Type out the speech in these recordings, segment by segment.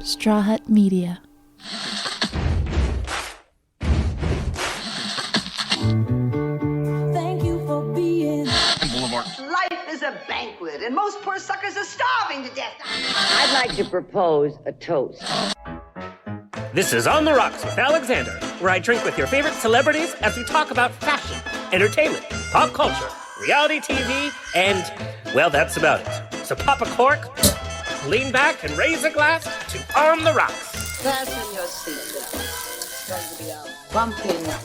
Straw Hut Media. Thank you for being Boulevard. Life is a banquet, and most poor suckers are starving to death. I'd like to propose a toast. This is On the Rocks with Alexander, where I drink with your favorite celebrities as we talk about fashion, entertainment, pop culture, reality TV, and, well, that's about it. So pop a cork, lean back, and raise a glass to On the Rocks. Fasten your seatbelt. It's going to be a bumpy night.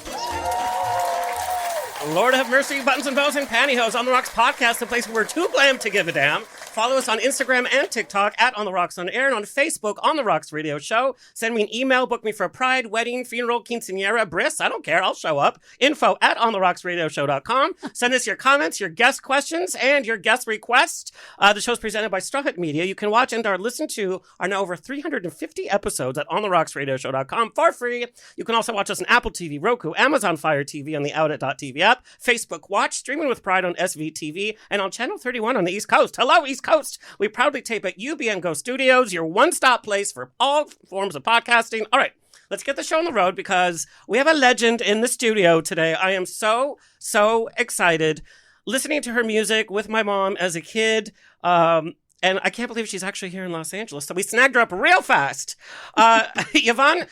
Lord have mercy, buttons and bows and pantyhose. On the Rocks podcast, the place where we're too glam to give a damn. Follow us on Instagram and TikTok at On the Rocks on Air, and on Facebook, On the Rocks Radio Show. Send me an email, book me for a pride, wedding, funeral, quinceañera, bris. I don't care. I'll show up. Info at ontherocksradioshow.com. Send us your comments, your guest questions, and your guest requests. The show's presented by Straw Hut Media. You can watch and or listen to our now over 350 episodes at ontherocksradioshow.com for free. You can also watch us on Apple TV, Roku, Amazon Fire TV on the Outlet.tv app, Facebook Watch, streaming with pride on SVTV, and on Channel 31 on the East Coast. Hello, East Coast. We proudly tape at UBN Go Studios, your one-stop place for all forms of podcasting. All right, let's get the show on the road because we have a legend in the studio today. I am so excited listening to her music with my mom as a kid. And I can't believe she's actually here in Los Angeles. So we snagged her up real fast. Yvonne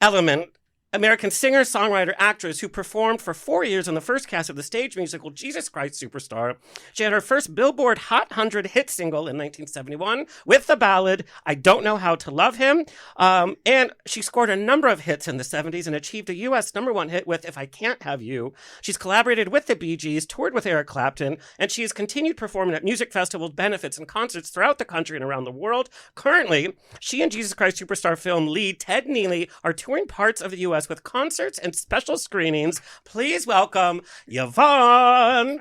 Elliman, American singer, songwriter, actress who performed for 4 years on the first cast of the stage musical Jesus Christ Superstar. She had her first Billboard Hot 100 hit single in 1971 with the ballad I Don't Know How to Love Him. And she scored a number of hits in the 70s and achieved a U.S. #1 hit with If I Can't Have You. She's collaborated with the Bee Gees, toured with Eric Clapton, and she has continued performing at music festivals, benefits, and concerts throughout the country and around the world. Currently, she and Jesus Christ Superstar film lead Ted Neely are touring parts of the U.S. with concerts and special screenings. Please welcome Yvonne.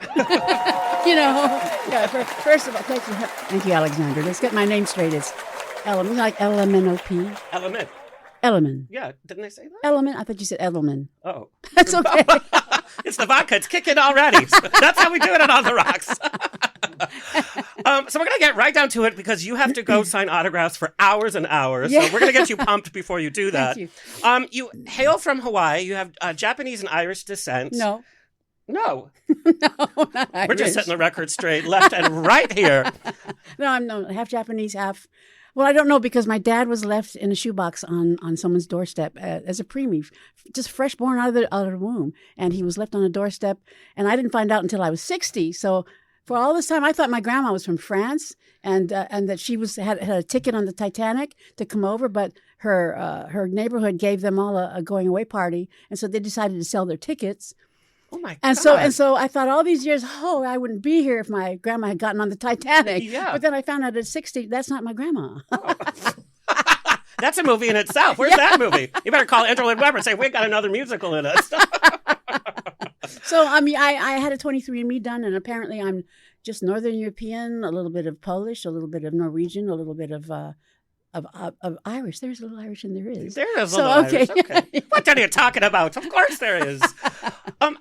First of all, thank you, Alexander. Let's get my name straight. It's Elliman, like L-M-N-O-P. Element. Elliman. Yeah, didn't I say that? Elliman? I thought you said Edelman. Oh. That's okay. It's the vodka. It's kicking already. That's how we do it on The Rocks. So we're going to get right down to it because you have to go sign autographs for hours and hours. Yeah. So we're going to get you pumped before you do that. Thank You hail from Hawaii. You have Japanese and Irish descent. No. No. No, not Irish. We're just setting the record straight, left and right here. No, I'm half Japanese, half... Well, I don't know because my dad was left in a shoebox on someone's doorstep as a preemie, just fresh born out of the womb. And he was left on a doorstep. And I didn't find out until I was 60. So for all this time, I thought my grandma was from France and that she had a ticket on the Titanic to come over. But her neighborhood gave them all a going away party. And so they decided to sell their tickets. Oh my God. And so I thought all these years, I wouldn't be here if my grandma had gotten on the Titanic. Yeah. But then I found out at 60, that's not my grandma. Oh. That's a movie in itself. Where's that movie? You better call Andrew Lloyd Webber and say, we got another musical in us. So, I mean, I had a 23andMe done, and apparently I'm just Northern European, a little bit of Polish, a little bit of Norwegian, a little bit of Irish. There's a little Irish in there is. There is a little Irish. Okay. What are you talking about? Of course there is.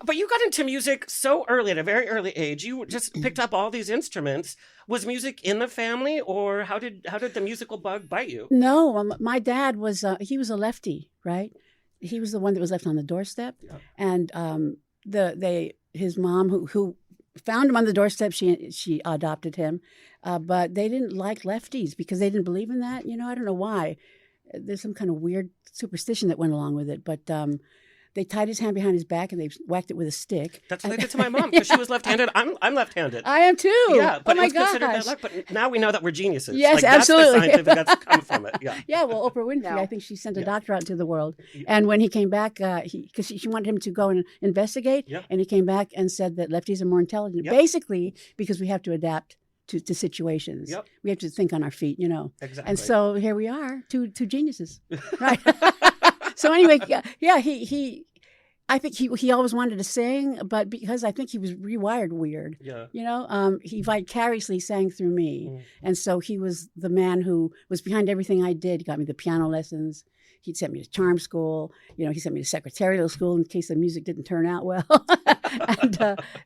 But you got into music so early, at a very early age. You just picked up all these instruments. Was music in the family, or how did the musical bug bite you? No, my dad was he was a lefty, right? He was the one that was left on the doorstep, yeah. And his mom who found him on the doorstep, she adopted him, but they didn't like lefties because they didn't believe in that. I don't know why. There's some kind of weird superstition that went along with it, but they tied his hand behind his back and they whacked it with a stick. That's what they did to my mom because she was left-handed. I'm left-handed. I am too. Yeah, but oh my it's considered bad gosh. luck. But now we know that we're geniuses. Yes, absolutely. That's the scientific that's come from it. Yeah. Yeah. Well, Oprah Winfrey, I think she sent a doctor out into the world, and when he came back, because she wanted him to go and investigate, and he came back and said that lefties are more intelligent, basically because we have to adapt to situations. Yep. We have to think on our feet, Exactly. And so here we are, two geniuses, right? So anyway, I think he always wanted to sing, but because I think he was rewired weird, he vicariously sang through me. And so he was the man who was behind everything I did. He got me the piano lessons. He sent me to charm school. He sent me to secretarial school in case the music didn't turn out well.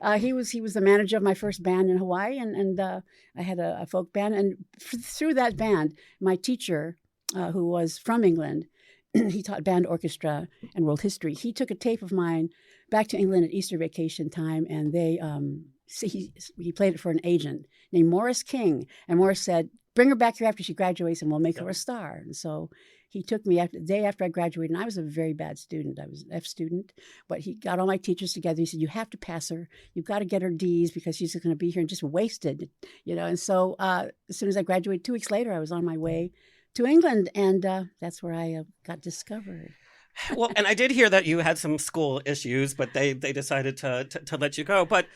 And he was the manager of my first band in Hawaii, and I had a folk band. And through that band, my teacher who was from England. He taught band orchestra and world history. He took a tape of mine back to England at Easter vacation time, and he played it for an agent named Morris King. And Morris said, "Bring her back here after she graduates, and we'll make her a star." And so he took me the day after I graduated, and I was a very bad student. I was an F student, but he got all my teachers together. He said, "You have to pass her. You've got to get her D's because she's going to be here and just wasted, you know." And so as soon as I graduated, 2 weeks later, I was on my way to England, and that's where I got discovered. Well, and I did hear that you had some school issues, but they decided to let you go. But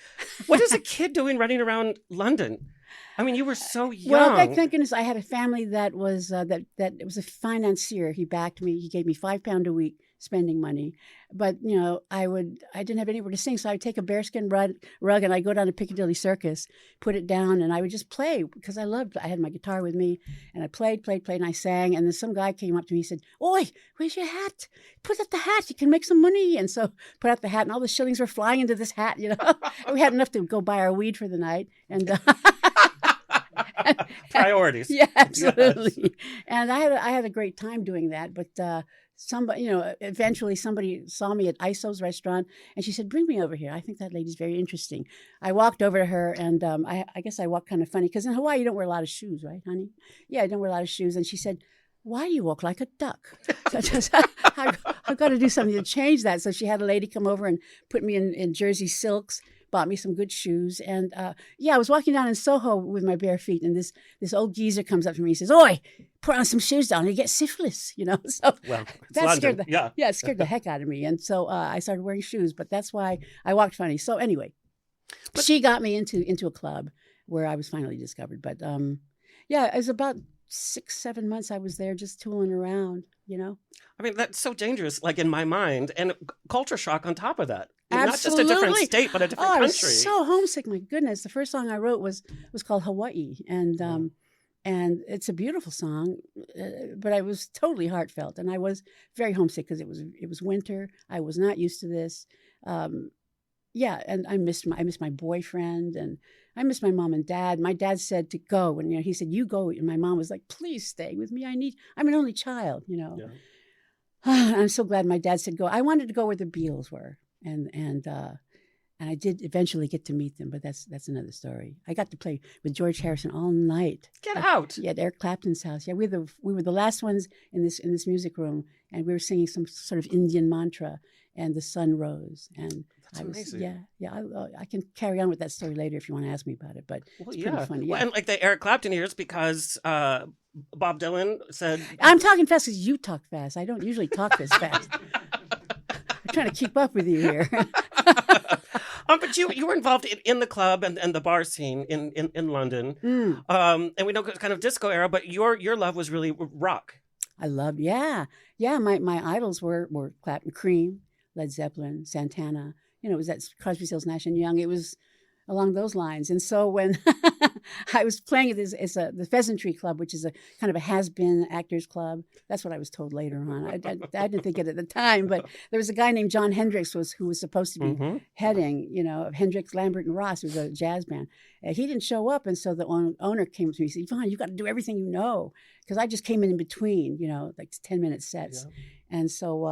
what is a kid doing running around London? I mean, you were so young. Well, thank goodness I had a family that was that it was a financier. He backed me. He gave me £5 a week spending money. But, you know, I didn't have anywhere to sing, so I would take a bearskin rug and I'd go down to Piccadilly Circus, put it down, and I would just play because I had my guitar with me, and I played, and I sang, and then some guy came up to me, he said, "Oi, where's your hat? Put out the hat, you can make some money." And so put out the hat, and all the shillings were flying into this hat, you know. We had enough to go buy our weed for the night, and priorities. Yeah, absolutely. Yes. And I had a great time doing that, but somebody, you know, eventually somebody saw me at Iso's restaurant, and she said, "Bring me over here. I think that lady's very interesting." I walked over to her, and I guess I walked kind of funny because in Hawaii you don't wear a lot of shoes, right, honey? Yeah, I don't wear a lot of shoes. And she said, "Why do you walk like a duck?" So I've got to do something to change that. So she had a lady come over and put me in Jersey silks, bought me some good shoes. And I was walking down in Soho with my bare feet, and this old geezer comes up to me and says, "Oi, put on some shoes down, you get syphilis," you know. So well, that scared it scared the heck out of me. And so I started wearing shoes, but that's why I walked funny. So anyway, she got me into a club where I was finally discovered. But it was about 6-7 months I was there just tooling around, you know. I mean, that's so dangerous, like in my mind, and culture shock on top of that. Absolutely. Not just a different state, but a different country. I was so homesick. My goodness, the first song I wrote was called Hawaii, and it's a beautiful song, but I was totally heartfelt, and I was very homesick because it was winter. I was not used to this. And I missed my boyfriend, and I missed my mom and dad. My dad said to go, and he said, "You go," and my mom was like, "Please stay with me. I'm an only child, you know." Yeah. I'm so glad my dad said go. I wanted to go where the Beatles were. And I did eventually get to meet them, but that's another story. I got to play with George Harrison all night. Get out! Yeah, at Eric Clapton's house. Yeah, we were the last ones in this music room, and we were singing some sort of Indian mantra, and the sun rose. And that's amazing. I can carry on with that story later if you want to ask me about it. But it's pretty funny. Yeah. Well, and like the Eric Clapton years, because Bob Dylan said, "I'm talking fast because you talk fast. I don't usually talk this fast." I'm trying to keep up with you here. But you were involved in the club and the bar scene in London. And we know it's kind of disco era, but your love was really rock. I loved, yeah. My idols were Clapton, Cream, Led Zeppelin, Santana. You know, it was that Crosby, Stills, Nash and Young. It was along those lines. And so when I was playing at the Pheasantry Club, which is a kind of a has-been actors club. That's what I was told later on. I didn't think it at the time, but there was a guy named John Hendricks who was supposed to be heading, you know, Hendricks, Lambert, and Ross. It was a jazz band. He didn't show up, and so the owner came to me and said, "Yvonne, you got to do everything you know," because I just came in between, you know, like 10-minute sets. Yeah. And so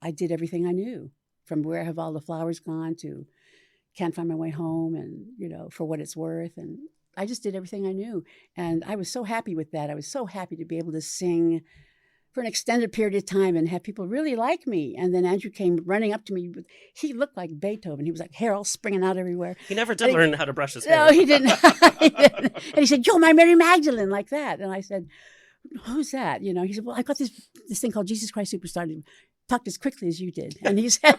I did everything I knew, from Where Have All the Flowers Gone to Can't Find My Way Home, and, you know, For What It's Worth. And I just did everything I knew. And I was so happy with that. I was so happy to be able to sing for an extended period of time and have people really like me. And then Andrew came running up to me. He looked like Beethoven. He was like hair all springing out everywhere. He never did learn how to brush his hair. No, he didn't. He didn't. And he said, "You're my Mary Magdalene," like that. And I said, "Who's that?" You know, he said, "Well, I got this thing called Jesus Christ Superstar. Talked as quickly as you did." And he said,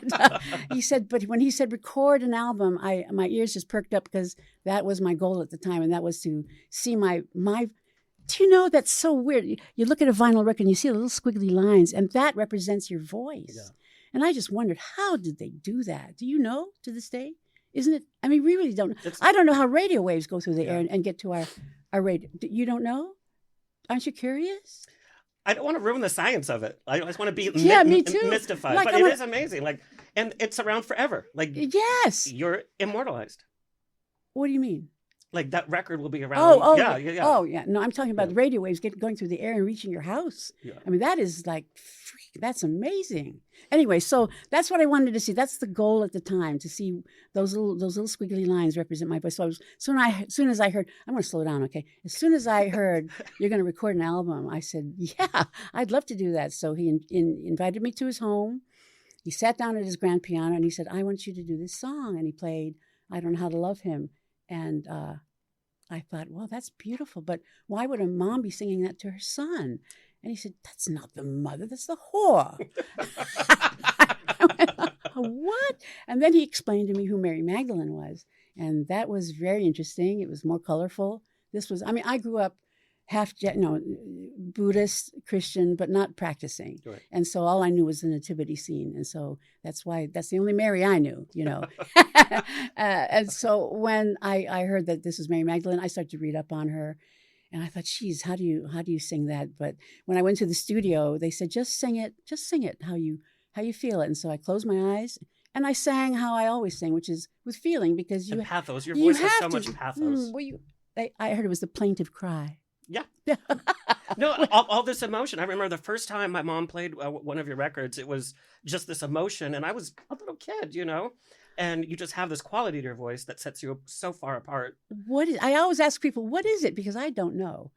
but when he said record an album, my ears just perked up because that was my goal at the time, and that was to see my. Do you know, that's so weird? You look at a vinyl record and you see the little squiggly lines, and that represents your voice. Yeah. And I just wondered, how did they do that? Do you know to this day? Isn't it? I mean, we really don't. I don't know how radio waves go through the air and get to our radio. You don't know? Aren't you curious? I don't want to ruin the science of it. I just want to be me too. Mystified. Like, but it is amazing. Like, and it's around forever. Like, yes, you're immortalized. What do you mean? Like that record will be around. Oh, yeah. Oh, yeah. No, I'm talking about the radio waves going through the air and reaching your house. Yeah. I mean, that is like, that's amazing. Anyway, so that's what I wanted to see. That's the goal at the time, to see those little squiggly lines represent my voice. So I was, soon as I heard, I'm going to slow down, okay? As soon as I heard you're going to record an album, I said, yeah, I'd love to do that. So he invited me to his home. He sat down at his grand piano and he said, I want you to do this song. And he played I Don't Know How to Love Him. And I thought, well, that's beautiful, but why would a mom be singing that to her son? And he said, that's not the mother, that's the whore. I went, what? And then he explained to me who Mary Magdalene was. And that was very interesting. It was more colorful. I grew up Buddhist, Christian, but not practicing. Right. And so all I knew was the nativity scene. And so that's the only Mary I knew, And so when I heard that this was Mary Magdalene, I started to read up on her. And I thought, geez, how do you sing that? But when I went to the studio, they said, just sing it how you feel it. And so I closed my eyes and I sang how I always sing, which is with feeling, because you pathos. Your voice has so much pathos. I heard it was the plaintive cry. Yeah. No, all this emotion. I remember the first time my mom played one of your records, it was just this emotion. And I was a little kid, and you just have this quality to your voice that sets you so far apart. I always ask people, what is it? Because I don't know.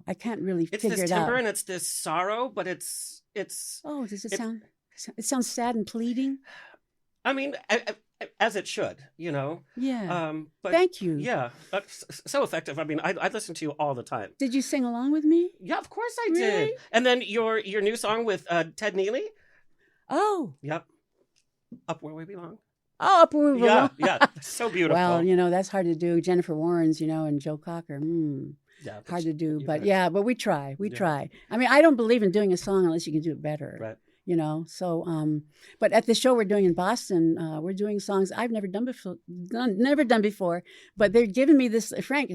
I can't really figure it out. It's this timbre and it's this sorrow, but it's. Oh, does it sound? It sounds sad and pleading. I mean, as it should, Yeah. But thank you. Yeah, so effective. I mean, I listen to you all the time. Did you sing along with me? Yeah, of course I Really? did. And then your new song with Ted Neely. Oh. Yep. Up Where We Belong. Oh, up where we belong. Yeah, so beautiful. Well, that's hard to do. Jennifer Warren's, and Joe Cocker. Yeah, hard to do, but guys. but we try. We try. I mean, I don't believe in doing a song unless you can do it better. Right. So, but at the show we're doing in Boston, we're doing songs I've never done before, but they're giving me this. Frank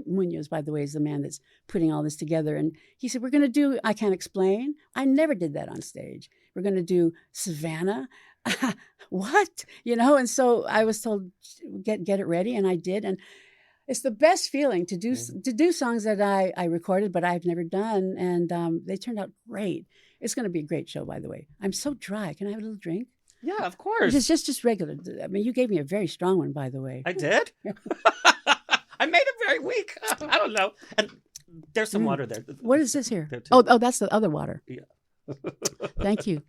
Munoz, by the way, is the man that's putting all this together. And he said, we're going to do I Can't Explain. I never did that on stage. We're going to do Savannah. What? And so I was told, get it ready. And I did. And it's the best feeling to do songs that I recorded, but I've never done. And they turned out great. It's going to be a great show, by the way. I'm so dry. Can I have a little drink? Yeah, of course. It's just regular. I mean, you gave me a very strong one, by the way. I did? I made it very weak. I don't know. And there's some water there. What is this here? Oh, that's the other water. Yeah. Thank you.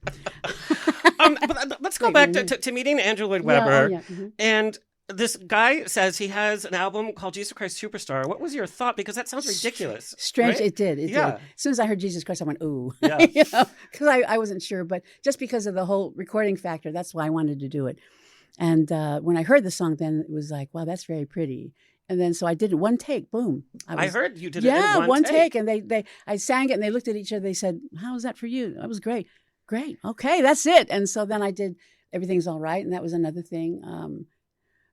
But let's go back to meeting Andrew Lloyd Webber. Yeah, mm-hmm. And this guy says he has an album called Jesus Christ Superstar. What was your thought? Because that sounds ridiculous. Strange. Right? It did. As soon as I heard Jesus Christ, I went, ooh. Yeah. Because I wasn't sure. But just because of the whole recording factor, that's why I wanted to do it. And when I heard the song, then it was like, wow, that's very pretty. And then so I did it one take, boom. I heard you did it in one take. And I sang it and they looked at each other. They said, how was that for you? That was great. Great. Okay, that's it. And so then I did Everything's All Right. And that was another thing.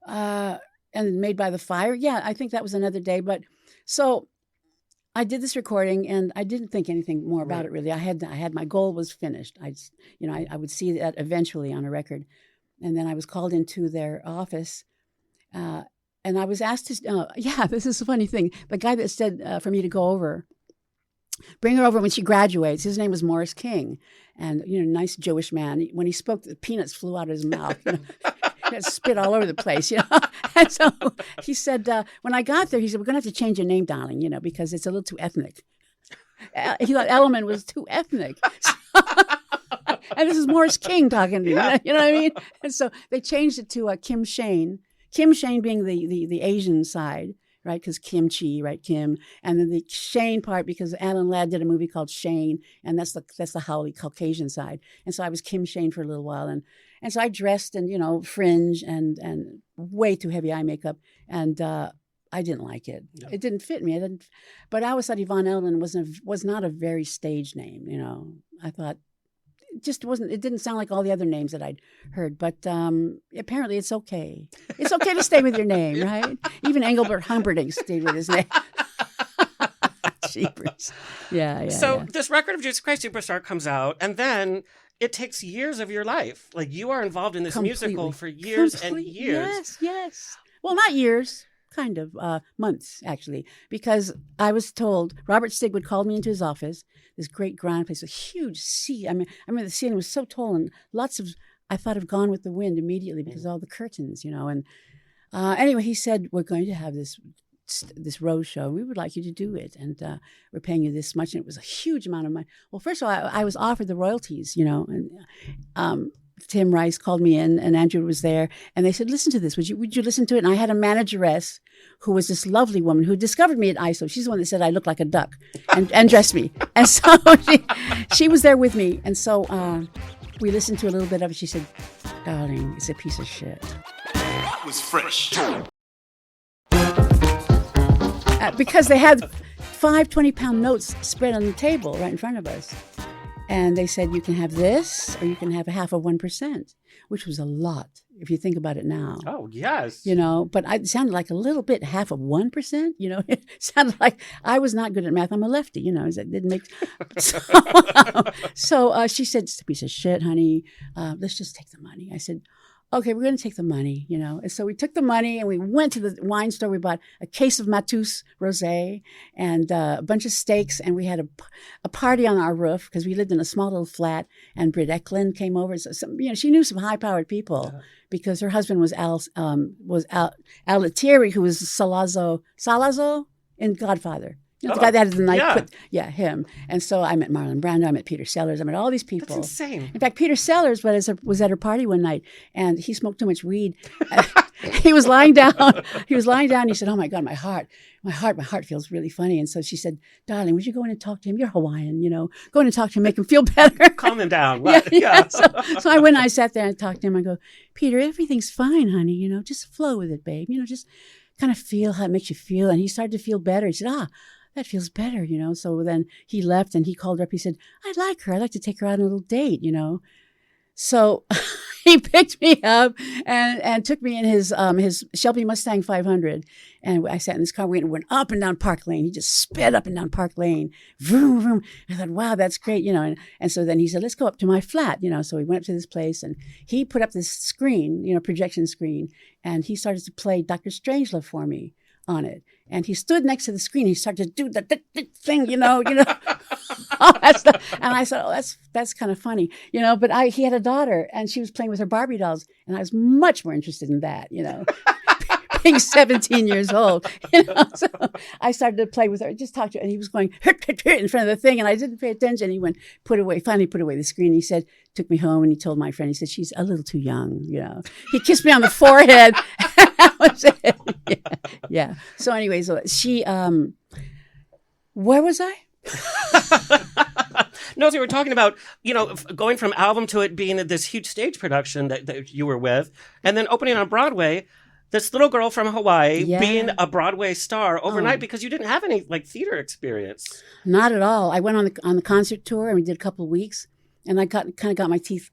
And Made by the Fire. Yeah, I think that was another day. But so I did this recording and I didn't think anything more about it really. I had my goal was finished. I would see that eventually on a record. And then I was called into their office and I was asked to, this is a funny thing. The guy that said for me to go over, bring her over when she graduates. His name was Morris King. And, nice Jewish man. When he spoke, the peanuts flew out of his mouth. Spit all over the place, And so he said, when I got there, he said, we're going to have to change your name, darling, because it's a little too ethnic. He thought Elliman was too ethnic. And this is Morris King talking to you, you know what I mean? And so they changed it to Kim Shane. Kim Shane being the Asian side, right? Because kimchi, right? Kim. And then the Shane part because Alan Ladd did a movie called Shane, and that's the Howley Caucasian side. And so I was Kim Shane for a little while. And so I dressed in, fringe and way too heavy eye makeup. And I didn't like it. No. It didn't fit me. But I always thought Yvonne Elliman was not a very stage name, I thought it didn't sound like all the other names that I'd heard. But apparently it's okay. It's okay to stay with your name, right? Even Engelbert Humperdinck stayed with his name. Jeepers. Yeah. So this record of Jesus Christ Superstar comes out, and then it takes years of your life. Like you are involved in this musical for years and years. Yes. Well, not years. months actually, because I was told Robert Stigwood called me into his office, this great grand place, a huge seat. I mean, the ceiling was so tall and I thought of Gone with the Wind immediately because of all the curtains, and anyway, he said, we're going to have this Rose show. We would like you to do it, and we're paying you this much. And it was a huge amount of money. Well, first of all, I was offered the royalties, and Tim Rice called me in, and Andrew was there, and they said, listen to this. Would you listen to it? And I had a manageress who was this lovely woman who discovered me at ISO. She's the one that said I looked like a duck and dressed me. And so she was there with me. And so we listened to a little bit of it. She said, darling, it's a piece of shit. That was fresh. Because they had 5 20-pound notes spread on the table right in front of us. And they said, you can have this, or you can have 0.5%, which was a lot, if you think about it now. Oh, yes. But it sounded like a little bit, 0.5%, It sounded like I was not good at math. I'm a lefty, It didn't make... So she said, it's a piece of shit, honey. Let's just take the money. I said, okay, we're going to take the money, And so we took the money and we went to the wine store. We bought a case of Matus Rosé and a bunch of steaks. And we had a party on our roof because we lived in a small little flat. And Britt Eklund came over. So she knew some high-powered people because her husband was Al Lettieri, who was Salazzo in Godfather. The guy that had the knife. Him. And so I met Marlon Brando. I met Peter Sellers. I met all these people. That's insane. In fact, Peter Sellers was at her party one night, and he smoked too much weed. He was lying down. He said, "Oh my God, my heart feels really funny." And so she said, "Darling, would you go in and talk to him? You're Hawaiian, Go in and talk to him, make him feel better. Calm him down." Yeah. So I went and I sat there and talked to him. I go, "Peter, everything's fine, honey. Just flow with it, babe. Just kind of feel how it makes you feel." And he started to feel better. He said, that feels better, So then he left and he called her up. He said, I'd like her. I'd like to take her out on a little date, So he picked me up and took me in his Shelby Mustang 500. And I sat in this car. We went up and down Park Lane. He just sped up and down Park Lane. Vroom, vroom. I thought, wow, that's great, And so then he said, let's go up to my flat, So we went up to this place and he put up this screen, projection screen. And he started to play Dr. Strangelove for me on it. And he stood next to the screen. He started to do the thing, all that stuff. And I said, oh, that's kind of funny, But he had a daughter, and she was playing with her Barbie dolls, and I was much more interested in that, Being 17 years old, So I started to play with her, just talk to her, and he was going in front of the thing, and I didn't pay attention. He finally put away the screen. He said, took me home, and he told my friend, he said, she's a little too young, He kissed me on the forehead. That was it. Yeah. So anyways, she, where was I? No, so we were talking about, going from album to it being this huge stage production that you were with, and then opening on Broadway, this little girl from Hawaii being a Broadway star overnight because you didn't have any theater experience. Not at all. I went on the concert tour and we did a couple of weeks, and I kind of got my teeth,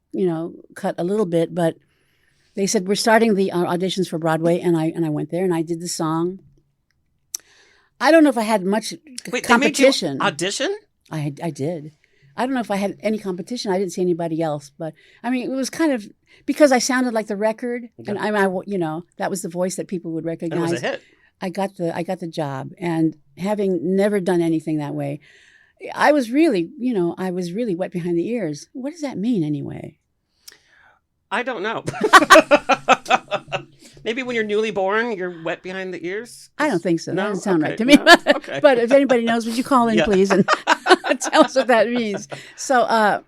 cut a little bit, but they said, we're starting the auditions for Broadway, and I went there and I did the song. I don't know if I had much competition. They made you audition? I did. I don't know if I had any competition. I didn't see anybody else, but I mean, it was kind of because I sounded like the record, and I that was the voice that people would recognize. And it was a hit. I got the job, and having never done anything that way, I was really wet behind the ears. What does that mean anyway? I don't know. Maybe when you're newly born, you're wet behind the ears? I don't think so. No? That doesn't sound okay. right to me. No? Okay. But if anybody knows, would you call in, please, and tell us what that means? So,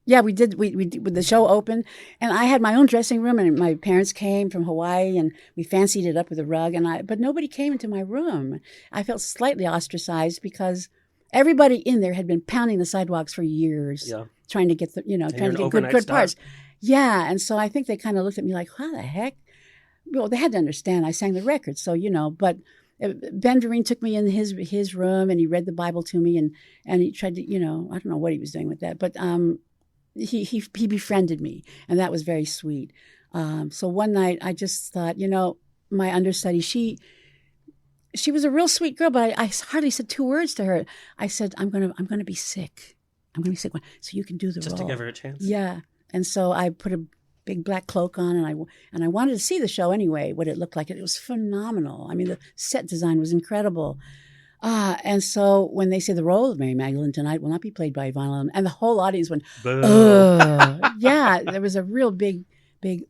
we did. The show opened, and I had my own dressing room, and my parents came from Hawaii, and we fancied it up with a rug, but nobody came into my room. I felt slightly ostracized because everybody in there had been pounding the sidewalks for years, trying to get good parts. Yeah, and so I think they kind of looked at me like, "How the heck?" Well, they had to understand I sang the record, so but Ben Vereen took me in his room and he read the Bible to me and he tried to, I don't know what he was doing with that, but he befriended me, and that was very sweet. So one night I just thought, my understudy, she was a real sweet girl, but I hardly said 2 words to her. I said, I'm gonna be sick. I'm gonna be sick, so you can do the role. Just to give her a chance. Yeah. And so I put big black cloak on, and I wanted to see the show anyway, what it looked like. It was phenomenal. I mean, the set design was incredible. And so when they say the role of Mary Magdalene tonight will not be played by Yvonne Elliman, and the whole audience went, yeah, there was a real big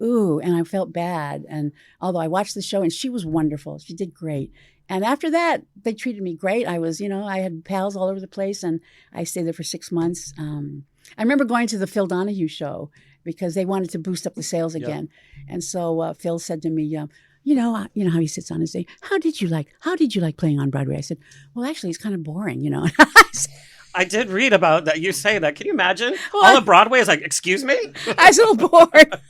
ooh, and I felt bad. And although I watched the show, and she was wonderful, she did great. And after that, they treated me great. I was, I had pals all over the place, and I stayed there for 6 months. I remember going to the Phil Donahue show because they wanted to boost up the sales again. And so Phil said to me, you know how he sits on his stage. How did you like playing on Broadway? I said, well, actually, it's kind of boring, I did read about that. You say that. Can you imagine? Well, all of Broadway is like, excuse me? I was a little bored.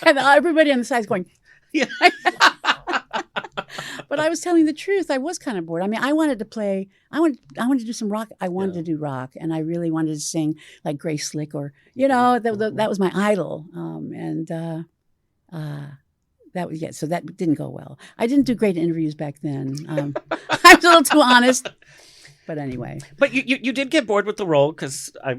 And everybody on the side is going, yeah. But I was telling the truth. I was kind of bored. I mean, I wanted to play. I wanted to do some rock. I wanted to do rock, and I really wanted to sing like Grace Slick, or that was my idol. That was so that didn't go well. I didn't do great interviews back then. I was a little too honest. But anyway. But you did get bored with the role because I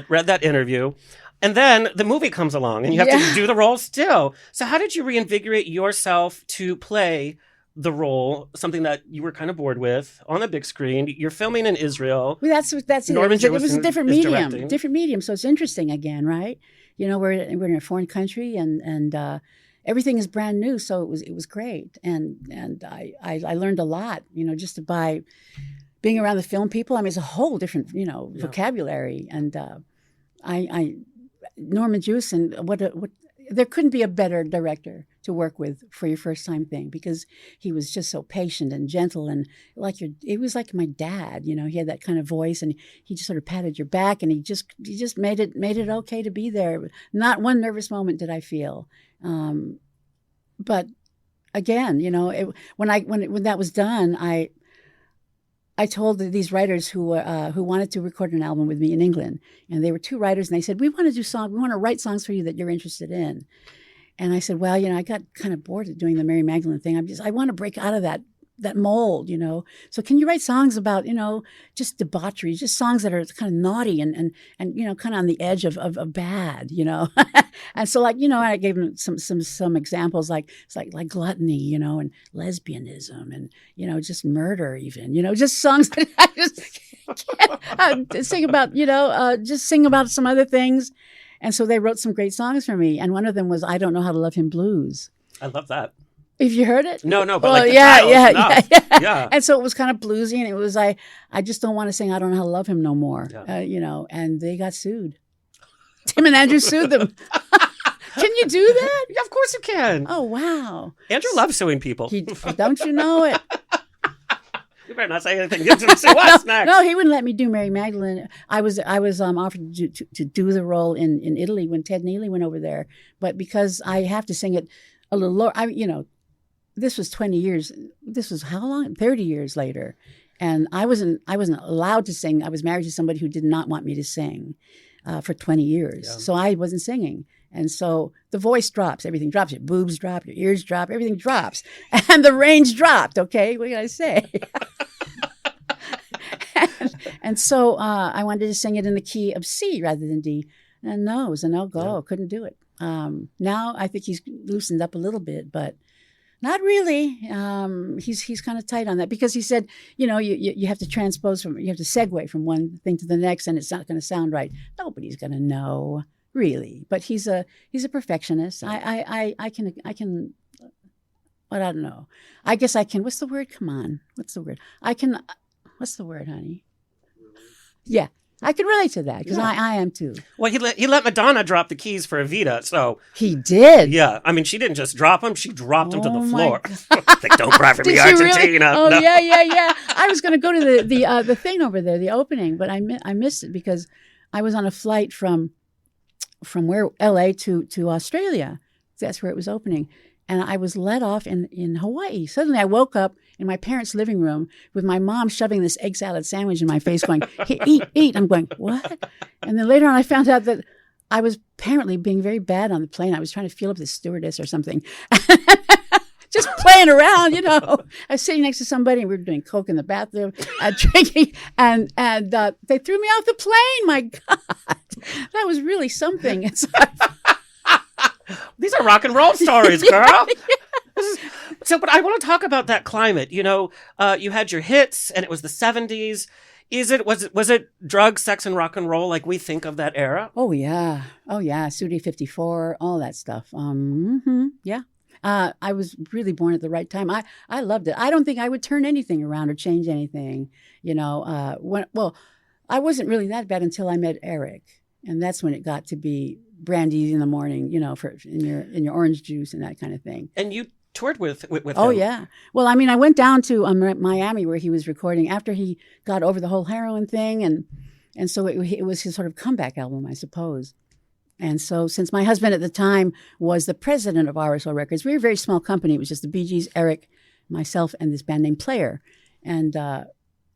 read that interview. And then the movie comes along and you have to do the role still. So how did you reinvigorate yourself to play the role, something that you were kind of bored with, on the big screen? You're filming in Israel. Well, that's it. Norm It was a Jewison different is medium. directing. Different medium. So it's interesting again, right? We're in a foreign country and everything is brand new. So it was great. And I learned a lot, just by being around the film people. I mean, it's a whole different, vocabulary. And Norm Jewison, there couldn't be a better director to work with for your first time thing, because he was just so patient and gentle, and it was like my dad. He had that kind of voice, and he just sort of patted your back, and he just made it okay to be there. Not one nervous moment did I feel. But again, when that was done, I told these writers who wanted to record an album with me in England, and they were 2 writers, and they said, we want to write songs for you that you're interested in. And I said, well, I got kind of bored of doing the Mary Magdalene thing. I want to break out of that mold, So can you write songs about, just debauchery, just songs that are kind of naughty and kind of on the edge of bad, And so I gave them some examples like gluttony, and lesbianism and, just murder even, just songs that I just can't sing about, just sing about some other things. And so they wrote some great songs for me. And one of them was I Don't Know How to Love Him Blues. I love that. Have you heard it? No, but yeah. And so it was kind of bluesy, and it was I just don't want to sing I Don't Know How to Love Him no more, and they got sued. Tim and Andrew sued them. Can you do that? Yeah, of course you can. Oh, wow. Andrew loves suing people. Don't you know it? You better not say anything. Get to see what's next. No, he wouldn't let me do Mary Magdalene. I was offered to do the role in Italy when Ted Neely went over there, but because I have to sing it a little lower, this was 20 years. This was how long? 30 years later, and I wasn't allowed to sing. I was married to somebody who did not want me to sing for 20 years, so I wasn't singing. And so the voice drops, everything drops. Your boobs drop, your ears drop, everything drops, and the range dropped. Okay, what can I say? and so I wanted to sing it in the key of C rather than D, and no, it was a no-go. Yeah. Couldn't do it. Now I think he's loosened up a little bit, but not really. He's kind of tight on that, because he said, you have to you have to segue from one thing to the next, and it's not going to sound right. Nobody's going to know, really. But he's a perfectionist. I can. But I don't know. I guess I can. What's the word? Come on. What's the word? What's the word, honey? Yeah. I can relate to that, because I am too. Well, he let Madonna drop the keys for Evita, so he did. Yeah, I mean, she didn't just drop them; she dropped them to the floor. Like, don't cry for me, Argentina. Really? Oh, no. yeah. I was going to go to the thing over there, the opening, but I missed it because I was on a flight from L.A. to Australia. That's where it was opening. And I was let off in Hawaii. Suddenly I woke up in my parents' living room with my mom shoving this egg salad sandwich in my face going, hey, eat. I'm going, what? And then later on I found out that I was apparently being very bad on the plane. I was trying to feel up the stewardess or something. Just playing around, I was sitting next to somebody and we were doing coke in the bathroom, drinking, and they threw me off the plane. My God, that was really something. And so These are rock and roll stories, girl. So, but I want to talk about that climate. You know, you had your hits, and it was the 70s. Was it drugs, sex, and rock and roll like we think of that era? Oh yeah, Sudi 54, all that stuff. Yeah. I was really born at the right time. I loved it. I don't think I would turn anything around or change anything. You know, I wasn't really that bad until I met Eric, and that's when it got to be brandy in the morning. You know, in your orange juice and that kind of thing. And you toured with Oh him. yeah. Well, I mean, I went down to Miami where he was recording after he got over the whole heroin thing, and so it was his sort of comeback album, I suppose. And so since my husband at the time was the president of RSO Records, we were a very small company. It was just the Bee Gees, Eric, myself, and this band named Player. And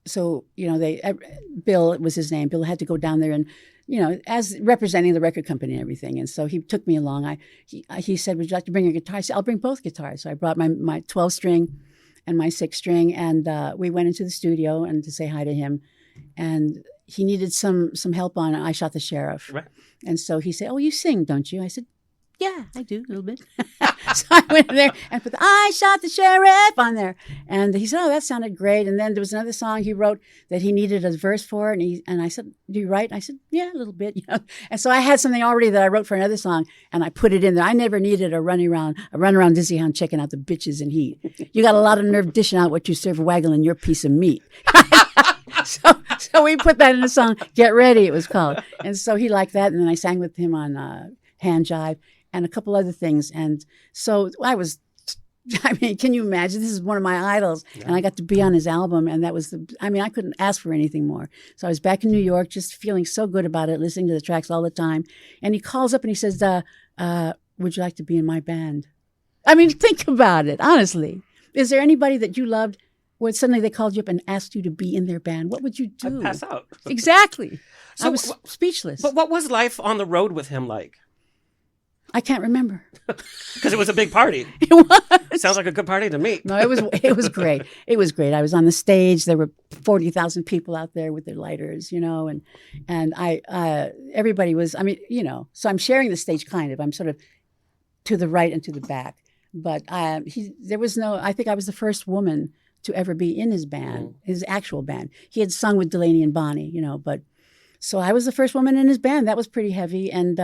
so, you know, Bill was his name. Bill had to go down there and, you know, as representing the record company and everything. And so he took me along. He said, would you like to bring your guitar? I said, I'll bring both guitars. So I brought my 12-string and my 6-string, and we went into the studio and to say hi to him. And he needed some help on I Shot the Sheriff. Right. And so he said, oh, you sing, don't you? I said, yeah, I do a little bit. So I went in there and put the I Shot the Sheriff on there. And he said, oh, that sounded great. And then there was another song he wrote that he needed a verse for. And I said, do you write? I said, yeah, a little bit. You know? And so I had something already that I wrote for another song, and I put it in there. I never needed a run around Dizzy Hound checking out the bitches in heat. You got a lot of nerve dishing out what you serve waggling your piece of meat. So we put that in the song, Get Ready, it was called. And so he liked that. And then I sang with him on Hand Jive and a couple other things. And so I mean, can you imagine? This is one of my idols. Yeah. And I got to be on his album. And that was I couldn't ask for anything more. So I was back in New York, just feeling so good about it, listening to the tracks all the time. And he calls up and he says, would you like to be in my band? I mean, think about it, honestly. Is there anybody that you loved where suddenly they called you up and asked you to be in their band? What would you do? I'd pass out. Exactly. So, I was speechless. But what was life on the road with him like? I can't remember. Because it was a big party. It was. Sounds like a good party to me. No, it was great. It was great. I was on the stage. There were 40,000 people out there with their lighters, you know, and everybody was, I mean, you know, so I'm sharing the stage kind of. I'm sort of to the right and to the back. But I think I was the first woman to ever be in his band, his actual band. He had sung with Delaney and Bonnie, you know, so I was the first woman in his band. That was pretty heavy. And,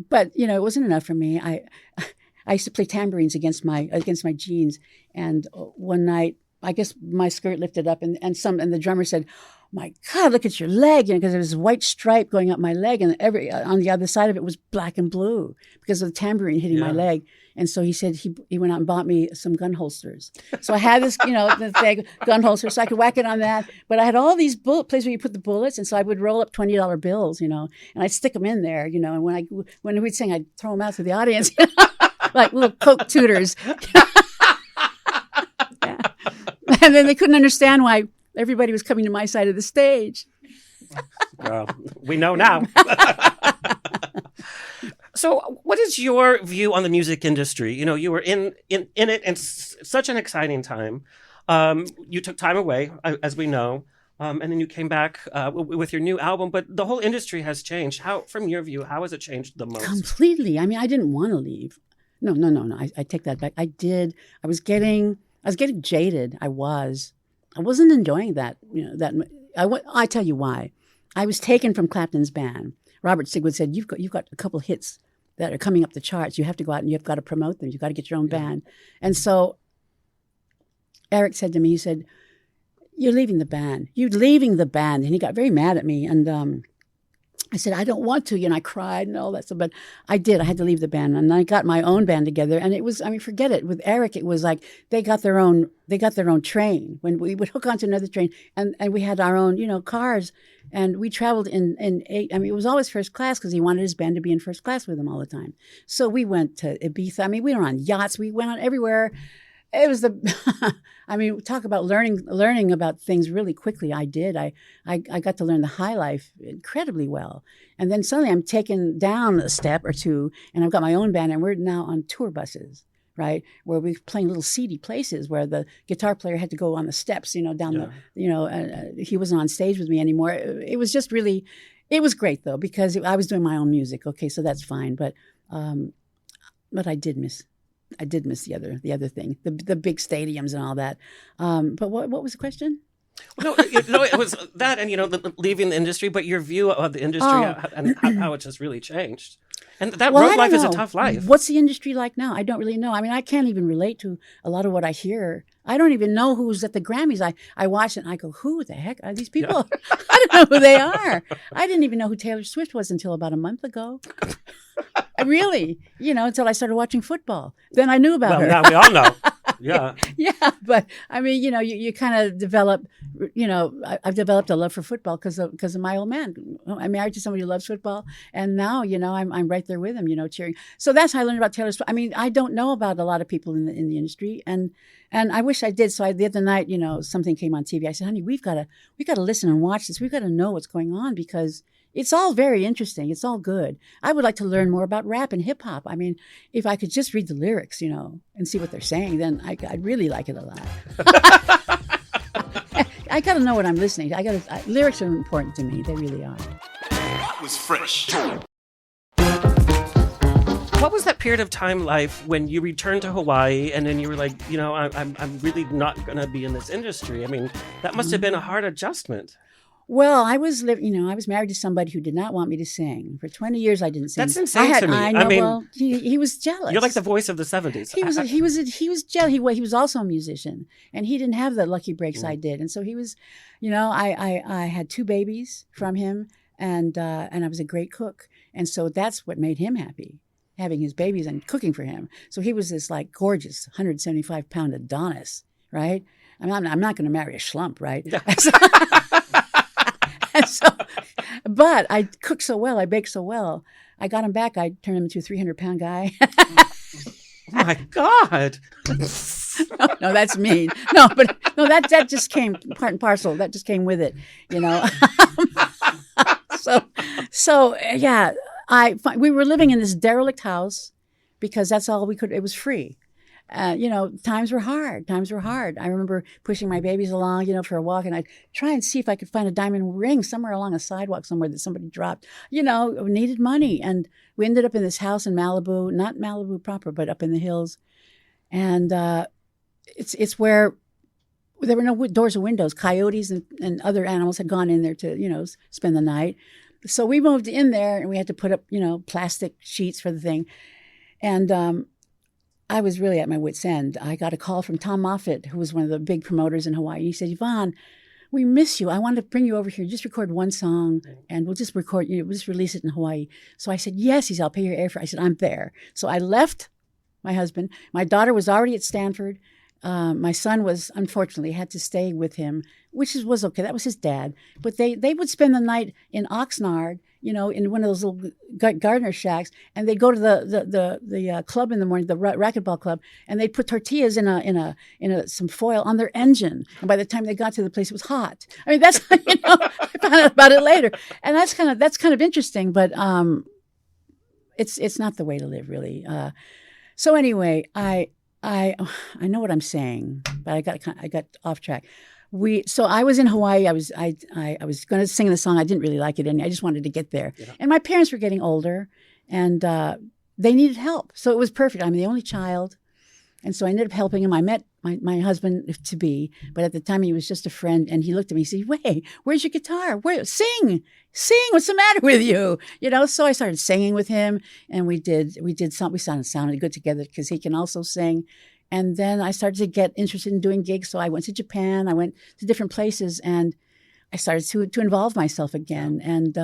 but, you know, it wasn't enough for me. I used to play tambourines against my jeans. And one night, I guess my skirt lifted up and the drummer said, my God, look at your leg. You know, because there was a white stripe going up my leg, and on the other side of it was black and blue because of the tambourine hitting my leg. And so he said he went out and bought me some gun holsters. So I had this, you know, the thing, gun holster, so I could whack it on that. But I had all these places where you put the bullets, and so I would roll up $20 bills, you know, and I'd stick them in there, you know. And when we'd sing, I'd throw them out to the audience, like little Coke tutors. Yeah. And then they couldn't understand why everybody was coming to my side of the stage. Well, we know now. So what is your view on the music industry? You know, you were in it in such an exciting time. You took time away, as we know, and then you came back with your new album. But the whole industry has changed. How, from your view, how has it changed the most? Completely. I mean, I didn't want to leave. No. I take that back. I did. I was getting jaded. I wasn't enjoying that. You know, I tell you why. I was taken from Clapton's band. Robert Sigwood said, you've got a couple hits that are coming up the charts. You have to go out and you've got to promote them. You've got to get your own band. And so Eric said to me, he said, you're leaving the band. You're leaving the band. And he got very mad at me. And I said, I don't want to. And I cried and all that stuff. But I did. I had to leave the band. And I got my own band together. And it was, I mean, forget it. With Eric, it was like they got their own train. When we would hook onto another train, and we had our own, you know, cars. And we traveled in 8. I mean, it was always first class because he wanted his band to be in first class with him all the time. So we went to Ibiza. I mean, we were on yachts. We went on everywhere. It was I mean, talk about learning about things really quickly. I did. I got to learn the high life incredibly well. And then suddenly I'm taken down a step or two, and I've got my own band, and we're now on tour buses, right? Where we're playing little seedy places where the guitar player had to go on the steps, you know, down the, you know, he wasn't on stage with me anymore. It was just really, it was great though, because I was doing my own music. Okay, so that's fine. But I did miss. I did miss the other thing, the big stadiums and all that. But what was the question? No, it was that, and leaving the industry, but your view of the industry and how it just really changed. And that road life is a tough life. What's the industry like now? I don't really know. I mean, I can't even relate to a lot of what I hear. I don't even know who's at the Grammys. I watch it and I go, who the heck are these people? Yeah. I don't know who they are. I didn't even know who Taylor Swift was until about a month ago. Really, until I started watching football. Then I knew about her. Well, now we all know. Yeah. Yeah, but I mean, you kind of develop, I've developed a love for football because of my old man. I'm married to somebody who loves football, and now, I'm right there with him, cheering. So that's how I learned about Taylor Swift. I mean, I don't know about a lot of people in the industry, and I wish I did. So the other night, something came on TV. I said, honey, we got to listen and watch this. We've got to know what's going on because it's all very interesting. It's all good. I would like to learn more about rap and hip hop. I mean, if I could just read the lyrics, and see what they're saying, then I'd really like it a lot. I got to know what I'm listening to. Lyrics are important to me. They really are. That was fresh. What was that period of time life when you returned to Hawaii and then you were like, I'm really not going to be in this industry? I mean, that must have been a hard adjustment. Well, I was married to somebody who did not want me to sing. For 20 years, I didn't sing. That's insane to me. I mean, well, he was jealous. You're like the voice of the 70s. He was jealous. He was also a musician, and he didn't have the lucky breaks I did. And so he was, I had 2 babies from him, and I was a great cook, and so that's what made him happy, having his babies and cooking for him. So he was this like gorgeous 175-pound Adonis, right? I mean, I'm not going to marry a schlump, right? And so, but I cooked so well, I baked so well. I got him back. I turned him into a 300-pound guy. Oh my God! No, that's mean. No, that just came part and parcel. That just came with it, So yeah, we were living in this derelict house because that's all we could. It was free. Times were hard. I remember pushing my babies along, for a walk, and I'd try and see if I could find a diamond ring somewhere along a sidewalk somewhere that somebody dropped. Needed money, and we ended up in this house in Malibu, not Malibu proper, but up in the hills, and it's where there were no doors or windows. Coyotes and other animals had gone in there to spend the night, so we moved in there, and we had to put up plastic sheets for the thing, and I was really at my wit's end. I got a call from Tom Moffat, who was one of the big promoters in Hawaii. He said, Yvonne, we miss you. I want to bring you over here. Just record one song, and we'll just we'll just release it in Hawaii. So I said, yes. He said, I'll pay your airfare. I said, I'm there. So I left my husband. My daughter was already at Stanford. My son unfortunately had to stay with him, which was okay. That was his dad. But they would spend the night in Oxnard, in one of those little gardener shacks, and they'd go to the club in the morning, the racquetball club, and they'd put tortillas in some foil on their engine. And by the time they got to the place, it was hot. I mean, that's I found out about it later, and that's kind of interesting, but it's not the way to live, really. So anyway, I know what I'm saying, but I got off track. So I was in Hawaii. I was going to sing the song. I didn't really like it, and I just wanted to get there. Yeah. And my parents were getting older, and they needed help. So it was perfect. I'm the only child, and so I ended up helping him. I met my husband to be, but at the time he was just a friend. And he looked at me. He said, "Wait, where's your guitar? Sing! What's the matter with you?" So I started singing with him, and we did something. We sounded good together because he can also sing. And then I started to get interested in doing gigs. So I went to Japan. I went to different places, and I started to involve myself again. And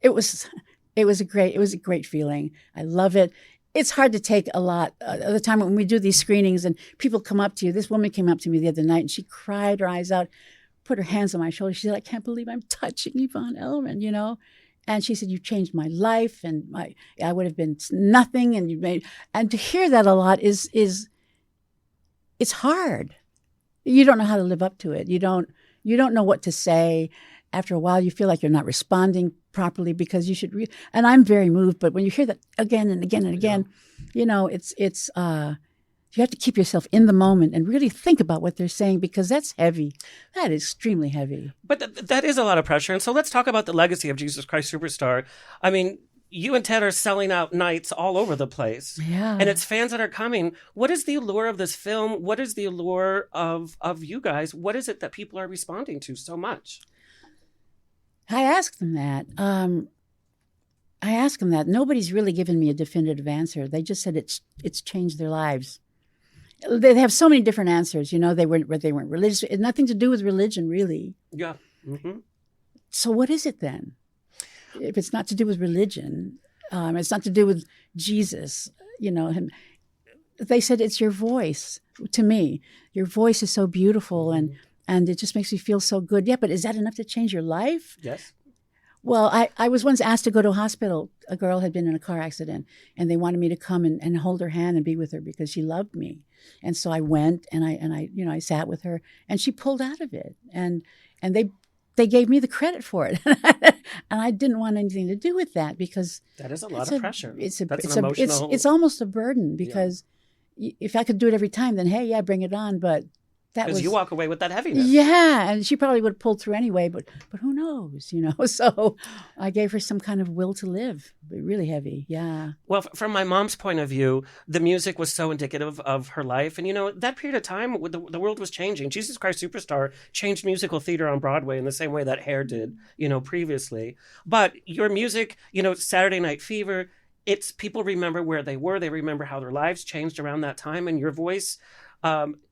it was a great feeling. I love it. It's hard to take a lot of the time when we do these screenings and people come up to you. This woman came up to me the other night, and she cried her eyes out, put her hands on my shoulder. She said, "I can't believe I'm touching Yvonne Elliman, And she said, "You changed my life, and I would have been nothing." And to hear that a lot is it's hard. You don't know how to live up to it. You don't know what to say. After a while, you feel like you're not responding properly because you should. And I'm very moved. But when you hear that again and again and again, it's you have to keep yourself in the moment and really think about what they're saying, because that's heavy. That is extremely heavy. But that is a lot of pressure. And so let's talk about the legacy of Jesus Christ Superstar. I mean, you and Ted are selling out nights all over the place. Yeah. And it's fans that are coming. What is the allure of this film? What is the allure of you guys? What is it that people are responding to so much? I asked them that. Nobody's really given me a definitive answer. They just said it's changed their lives. They have so many different answers. You know, they weren't religious. It had nothing to do with religion, really. Yeah. Mm-hmm. So what is it then? If it's not to do with religion, it's not to do with Jesus, you know. They said it's your voice. To me, your voice is so beautiful, and it just makes me feel so good. Yeah, but is that enough to change your life? Yes. Well, I was once asked to go to a hospital. A girl had been in a car accident, and they wanted me to come and hold her hand and be with her because she loved me. And so I went, and I sat with her, and she pulled out of it, and they gave me the credit for it, and I didn't want anything to do with that because that is a lot of pressure. It's emotional. It's almost a burden because if I could do it every time, then hey, yeah, bring it on. But because you walk away with that heaviness. Yeah, and she probably would have pulled through anyway, but who knows, you know? So I gave her some kind of will to live, but really heavy, yeah. Well, from my mom's point of view, the music was so indicative of her life. And, you know, that period of time, the world was changing. Jesus Christ Superstar changed musical theater on Broadway in the same way that Hair did, you know, previously. But your music, you know, Saturday Night Fever, it's people remember where they were. They remember how their lives changed around that time. And your voice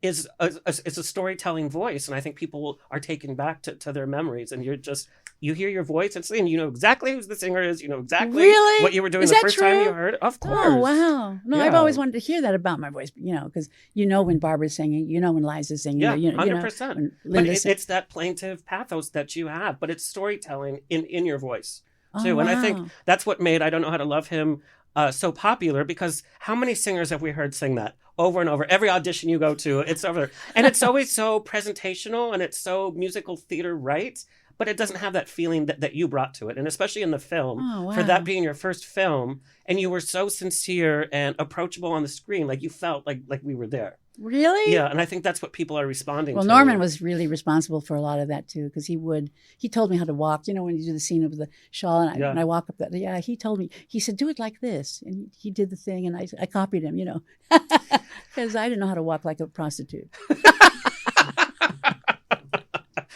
is a storytelling voice, and I think people are taken back to their memories. And you hear your voice and you know exactly who the singer is. You know exactly what you were doing the first time you heard it. Of course. Oh wow! No, I've always wanted to hear that about my voice. You know, because you know when Barbara's singing, you know when Liza's singing. Yeah, you know, 100%. But it's that plaintive pathos that you have, but it's storytelling in your voice too. And I think that's what made I Don't Know How to Love Him so popular, because how many singers have we heard sing that over and over? Every audition you go to, it's over. And it's always so presentational and it's so musical theater right, but it doesn't have that feeling that you brought to it. And especially in the film, for that being your first film, and you were so sincere and approachable on the screen, like you felt like we were there. Really? Yeah, and I think that's what people are responding to. Well, Norman was really responsible for a lot of that too, because he told me how to walk. You know, when you do the scene of the shawl, and when I walk up that, he told me, he said, do it like this. And he did the thing, and I copied him, you know, because I didn't know how to walk like a prostitute.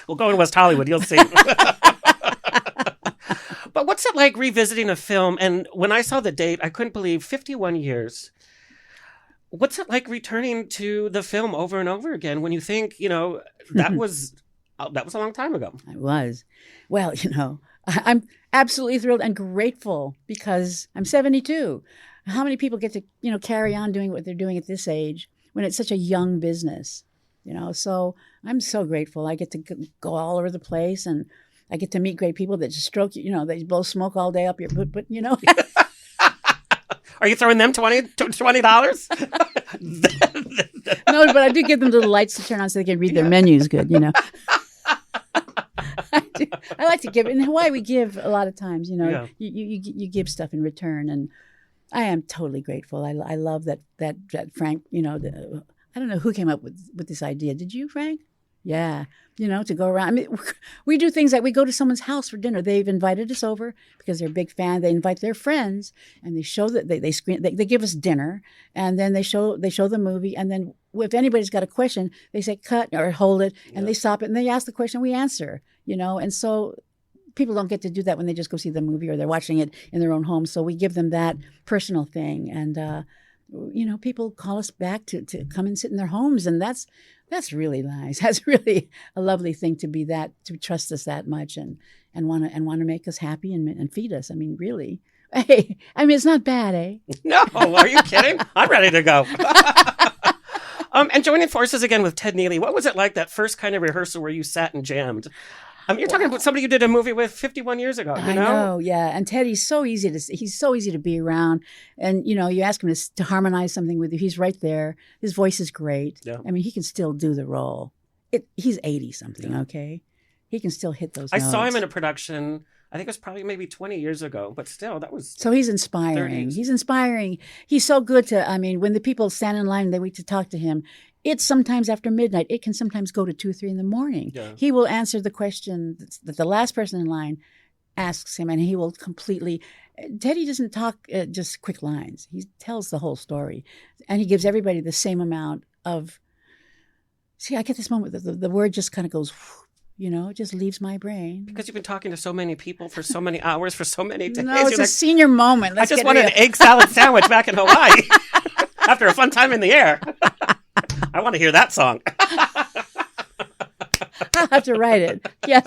Well, go in West Hollywood, you'll see. But what's it like revisiting a film? And when I saw the date, I couldn't believe 51 years. What's it like returning to the film over and over again when you think, you know, that was a long time ago? It was. Well, you know, I'm absolutely thrilled and grateful because I'm 72. How many people get to, you know, carry on doing what they're doing at this age when it's such a young business, you know? So I'm so grateful. I get to go all over the place, and I get to meet great people that just stroke you, you know, they blow smoke all day up your butt, but you know. Are you throwing them $20? No, but I do give them little lights to turn on so they can read their menus good, you know. I like to give. In Hawaii, we give a lot of times, you know. Yeah. You give stuff in return, and I am totally grateful. I love that Frank, you know, I don't know who came up with this idea. Did you, Frank? Yeah. You know, to go around. I mean, we do things like we go to someone's house for dinner. They've invited us over because they're a big fan. They invite their friends, and they show that they screen. They give us dinner, and then they show the movie. And then if anybody's got a question, they say cut or hold it, and they stop it, and they ask the question. We answer. You know, and so people don't get to do that when they just go see the movie or they're watching it in their own home. So we give them that personal thing, and you know, people call us back to come and sit in their homes, and that's really nice. That's really a lovely thing to trust us that much and want to make us happy and feed us. I mean, really. Hey, I mean, it's not bad, eh? No, are you kidding? I'm ready to go. And joining forces again with Ted Neely, what was it like that first kind of rehearsal where you sat and jammed? I mean, you're talking about somebody you did a movie with 51 years ago. You know? I know, yeah. And Ted, he's so easy to be around. And you know, you ask him to harmonize something with you, he's right there. His voice is great. Yeah. I mean, he can still do the role. He's 80 something. Yeah. Okay, he can still hit those notes. I saw him in a production. I think it was probably maybe 20 years ago, but still, that was. So he's inspiring. 30s. He's inspiring. He's so good to. I mean, when the people stand in line and they wait to talk to him, it's sometimes after midnight. It can sometimes go to 2, 3 in the morning. Yeah. He will answer the question that the last person in line asks him, and he will completely. Teddy doesn't talk just quick lines. He tells the whole story, and he gives everybody the same amount of. See, I get this moment that the word just kind of goes, it just leaves my brain. Because you've been talking to so many people for so many hours, for so many days. No, it's a senior moment. I just want an egg salad sandwich back in Hawaii after a fun time in the air. I want to hear that song. I'll have to write it. Yeah,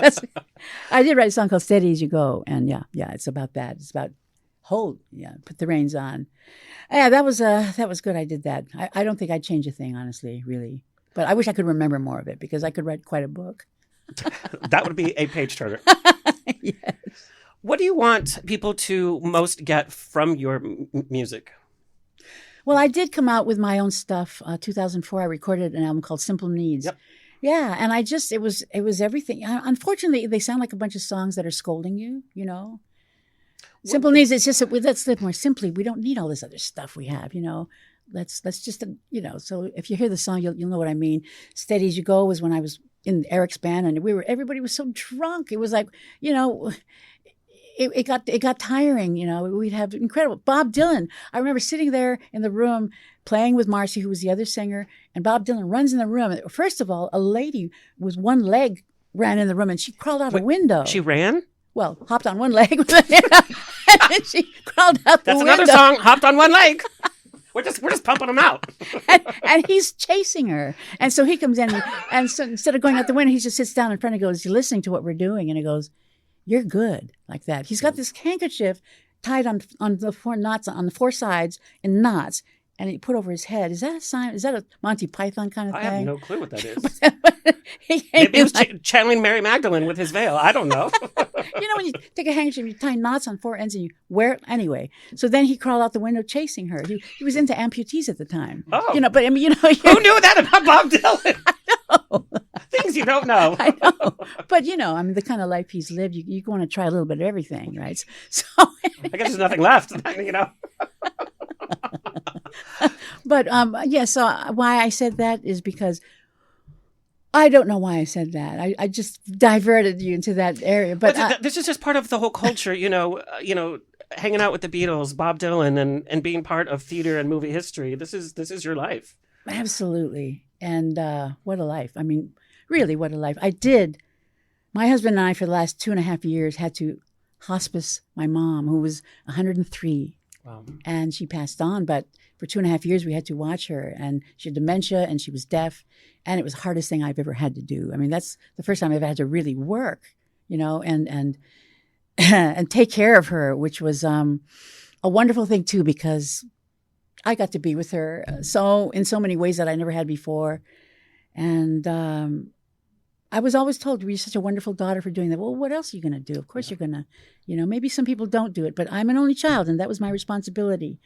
I did write a song called Steady As You Go. And yeah, it's about that. It's about put the reins on. Yeah, that was good. I did that. I don't think I'd change a thing, honestly, really. But I wish I could remember more of it because I could write quite a book. That would be a page turner. Yes. What do you want people to most get from your music? Well, I did come out with my own stuff. 2004, I recorded an album called Simple Needs. Yep. Yeah, and it was everything. Unfortunately, they sound like a bunch of songs that are scolding you, Simple Needs, it's just, let's live more simply. We don't need all this other stuff we have, Let's just, so if you hear the song, you'll know what I mean. Steady As You Go was when I was in Eric's band, and everybody was so drunk. It was like, it got tiring, we'd have incredible. Bob Dylan, I remember sitting there in the room playing with Marcy, who was the other singer, and Bob Dylan runs in the room. First of all, a lady with one leg ran in the room, and she crawled out a window. She ran? Well, hopped on one leg, and she crawled out the window. That's another song, Hopped on One Leg. We're just pumping them out. and he's chasing her. And so he comes in, and so instead of going out the window, he just sits down in front and goes, "You're listening to what we're doing." And he goes, "You're good," like that. He's got this handkerchief tied on the four knots, on the four sides in knots, and he put over his head. Is that a sign? Is that a Monty Python kind of thing? I have no clue what that is. Maybe he was channeling Mary Magdalene with his veil. I don't know. When you take a handkerchief, you tie knots on four ends and you wear it anyway. So then he crawled out the window chasing her. He was into amputees at the time. Oh. But I mean, who knew that about Bob Dylan? I know. Things you don't know. I know. But, I mean, the kind of life he's lived, you want to try a little bit of everything, right? So I guess there's nothing left, But, so why I said that is because I don't know why I said that. I just diverted you into that area. But this is just part of the whole culture, hanging out with the Beatles, Bob Dylan, and being part of theater and movie history. This is your life. Absolutely. And what a life. I mean, really, what a life. My husband and I, for the last 2.5 years, had to hospice my mom, who was 103. Wow. And she passed on, but for 2.5 years, we had to watch her. And she had dementia, and she was deaf. And it was the hardest thing I've ever had to do. I mean, that's the first time I've had to really work, and and take care of her, which was a wonderful thing too, because I got to be with her in so many ways that I never had before. And I was always told, "You're such a wonderful daughter for doing that." Well, what else are you going to do? Of course you're going to, maybe some people don't do it, but I'm an only child, and that was my responsibility.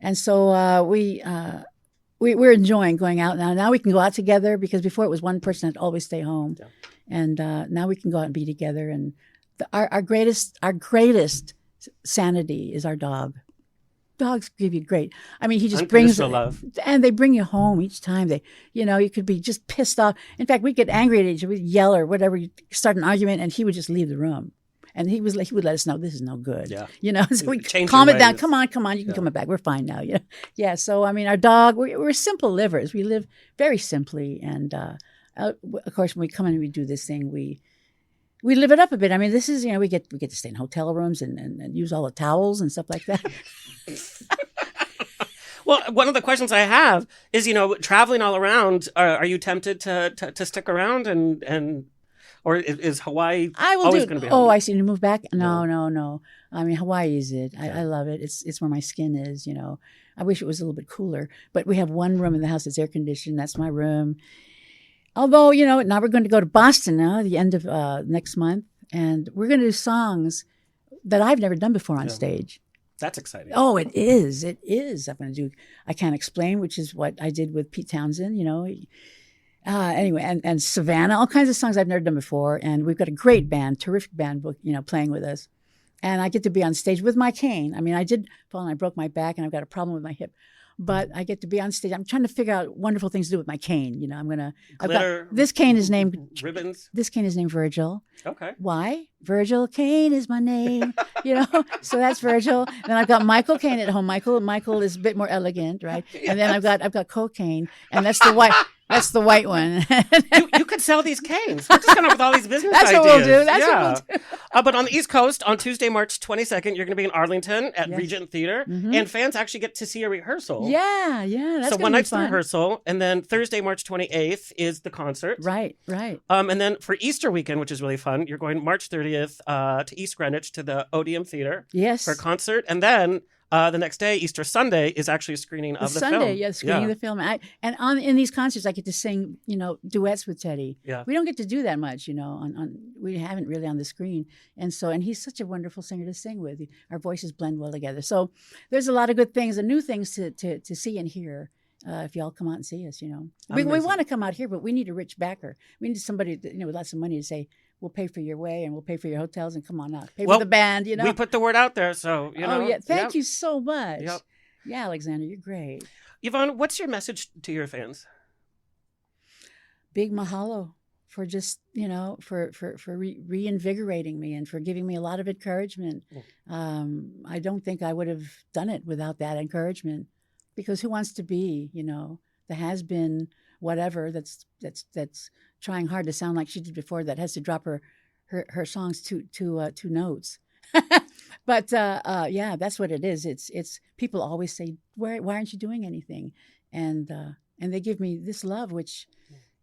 And so we're enjoying going out now. Now we can go out together, because before it was one person that always stay home. Yeah. And now we can go out and be together. And our greatest sanity is our dog. Dogs give you great. I mean, he just brings love, and they bring you home each time. They, you could be just pissed off. In fact, we'd get angry at each other, we'd yell or whatever, you start an argument, and he would just leave the room. And he would let us know this is no good. Yeah. So we calm it down. Come on, you can come back. We're fine now. Yeah. So I mean, our dog. We're simple livers. We live very simply, and of course, when we come in and we do this thing, we live it up a bit. I mean, this is we get to stay in hotel rooms and use all the towels and stuff like that. Well, one of the questions I have is, traveling all around. Are you tempted to stick around and or is Hawaii always going to be home? Oh, I see. To move back? No. I mean, Hawaii is it. I love it. It's where my skin is, I wish it was a little bit cooler. But we have one room in the house that's air conditioned. That's my room. Although, now we're going to go to Boston now at the end of next month. And we're going to do songs that I've never done before on stage. That's exciting. Oh, it is. It is. I'm going to do I Can't Explain, which is what I did with Pete Townsend, Anyway, and Savannah, all kinds of songs I've never done before. And we've got a great band, terrific band, playing with us. And I get to be on stage with my cane. I mean, I did fall and I broke my back, and I've got a problem with my hip. but I get to be on stage. I'm trying to figure out wonderful things to do with my cane. You know, Glitter, this cane is named ribbons. This cane is named Virgil. Okay. Why? Virgil Kane is my name. So that's Virgil. Then I've got Michael Caine at home. Michael is a bit more elegant, right? And then I've got cocaine, and that's the white. That's the white one. you could sell these canes. We're just coming up with all these business That's ideas. What we'll do. That's what we'll do. But on the East Coast, on Tuesday, March 22nd, you're going to be in Arlington at Regent Theater, and fans actually get to see a rehearsal. Yeah. That's so one night's the rehearsal, and then Thursday, March 28th is the concert. Right. And then for Easter weekend, which is really fun, you're going March 30th to East Greenwich to the Odeum Theater. Yes. For a concert, and then the next day, Easter Sunday, is actually a screening of the film. Screening of the film. In these concerts, I get to sing, duets with Teddy. Yeah. We don't get to do that much, we haven't really on the screen. And he's such a wonderful singer to sing with. Our voices blend well together. So there's a lot of good things and new things to see and hear. If y'all come out and see us, we want to come out here, but we need a rich backer. We need somebody with lots of money to say, we'll pay for your way and we'll pay for your hotels and come on out. Pay for the band, We put the word out there, so, Oh, yeah. Thank you so much. Yep. Yeah, Alexander, you're great. Yvonne, what's your message to your fans? Big mahalo for just, for reinvigorating me and for giving me a lot of encouragement. I don't think I would have done it without that encouragement, because who wants to be, the has-been whatever that's trying hard to sound like she did before, that has to drop her songs two notes. But that's what it is. It's people always say, why aren't you doing anything? And they give me this love, which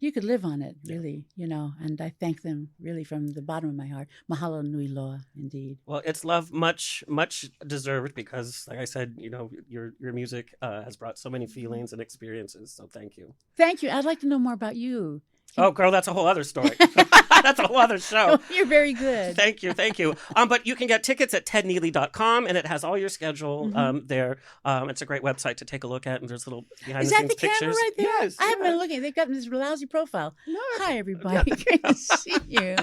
you could live on it, really, and I thank them really from the bottom of my heart. Mahalo nui loa, indeed. Well, it's love much, much deserved, because, like I said, your music has brought so many feelings and experiences, so thank you. Thank you. I'd like to know more about you. Oh, girl, that's a whole other story. That's a whole other show. Oh, you're very good. Thank you. But you can get tickets at tedneely.com, and it has all your schedule there. It's a great website to take a look at, and there's little behind-the-scenes pictures. Is that the camera right there? Yes. I haven't been looking. They've got this lousy profile. No. Hi, everybody. Great to see you.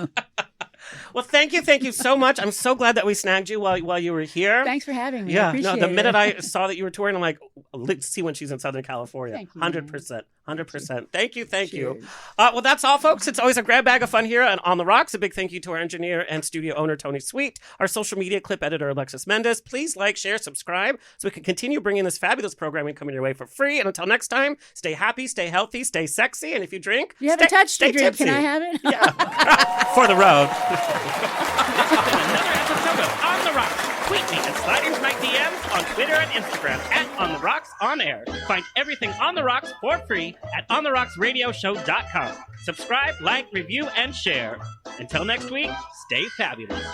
Well, thank you so much. I'm so glad that we snagged you while you were here. Thanks for having me. Yeah, I appreciate the minute it. I saw that you were touring, I'm like, let's see when she's in Southern California. Thank you, 100%. 100%. Thank you. Cheers. Well, that's all, folks. It's always a grab bag of fun here on The Rocks. A big thank you to our engineer and studio owner, Tony Sweet, our social media clip editor, Alexis Mendez. Please like, share, subscribe, so we can continue bringing this fabulous programming coming your way for free. And until next time, stay happy, stay healthy, stay sexy, and if you drink, you haven't touched stay the drink. tipsy. Can I have it? Yeah. For the road. This has been another episode of On The Rocks. Tweet me and slide into my DMs on Twitter and Instagram at On The Rocks On Air. Find everything On The Rocks for free at OnTheRocksRadioshow.com. Subscribe, like, review, and share. Until next week, stay fabulous.